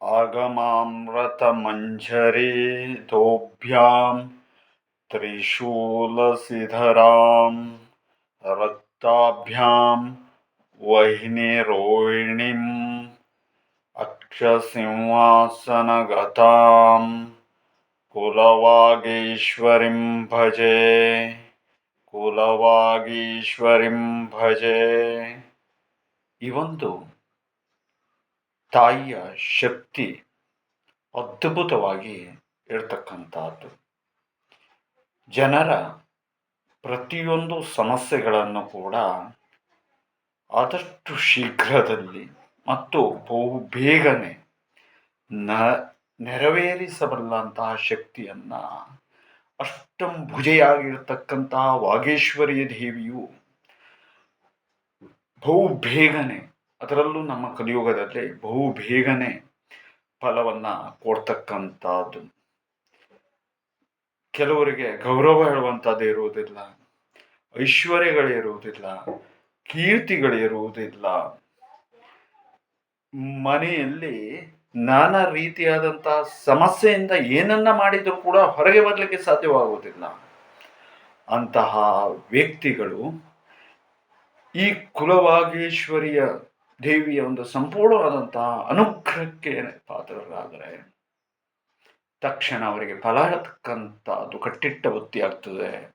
आगमामृतमञ्जरी दोभ्यां त्रिशूलशिखरां रक्ताभ्यां वह्निरोहिणीम् अक्षसिंहासनगतां कुलवागीश्वरीं भजे ಕುಲವಾಗೀಶ್ವರಿಂ ಭಜೆ. ಈ ಒಂದು ತಾಯಿಯ ಶಕ್ತಿ ಅದ್ಭುತವಾಗಿ ಇರ್ತಕ್ಕಂಥದ್ದು. ಜನರ ಪ್ರತಿಯೊಂದು ಸಮಸ್ಯೆಗಳನ್ನು ಕೂಡ ಆದಷ್ಟು ಶೀಘ್ರದಲ್ಲಿ ಮತ್ತು ಬಹು ಬೇಗನೆ ನೆರವೇರಿಸಬಲ್ಲಂತಹ ಶಕ್ತಿಯನ್ನು ಅಷ್ಟಂಭುಜೆಯಾಗಿರ್ತಕ್ಕಂತಹ ವಾಗೇಶ್ವರಿಯ ದೇವಿಯು ಬಹು ಬೇಗನೆ, ಅದರಲ್ಲೂ ನಮ್ಮ ಕಲಿಯುಗದಲ್ಲಿ ಬಹು ಬೇಗನೆ ಫಲವನ್ನು ಕೊಡ್ತಕ್ಕಂಥದ್ದು. ಕೆಲವರಿಗೆ ಗೌರವ ಹೇಳುವಂಥದ್ದು ಇರುವುದಿಲ್ಲ, ಐಶ್ವರ್ಯಗಳಿರುವುದಿಲ್ಲ, ಕೀರ್ತಿಗಳಿರುವುದಿಲ್ಲ. ಮನೆಯಲ್ಲಿ ನಾನಾ ರೀತಿಯಾದಂತಹ ಸಮಸ್ಯೆಯಿಂದ ಏನನ್ನ ಮಾಡಿದರೂ ಕೂಡ ಹೊರಗೆ ಬರಲಿಕ್ಕೆ ಸಾಧ್ಯವಾಗುವುದಿಲ್ಲ. ಅಂತಹ ವ್ಯಕ್ತಿಗಳು ಈ ಕುಲವಾಗೀಶ್ವರಿಯ ದೇವಿಯ ಒಂದು ಸಂಪೂರ್ಣವಾದಂತಹ ಅನುಗ್ರಹಕ್ಕೆ ಪಾತ್ರರಾದರೆ ತಕ್ಷಣ ಅವರಿಗೆ ಫಲ ಅದು ಕಟ್ಟಿಟ್ಟ ಬುತ್ತಿ ಆಗ್ತದೆ.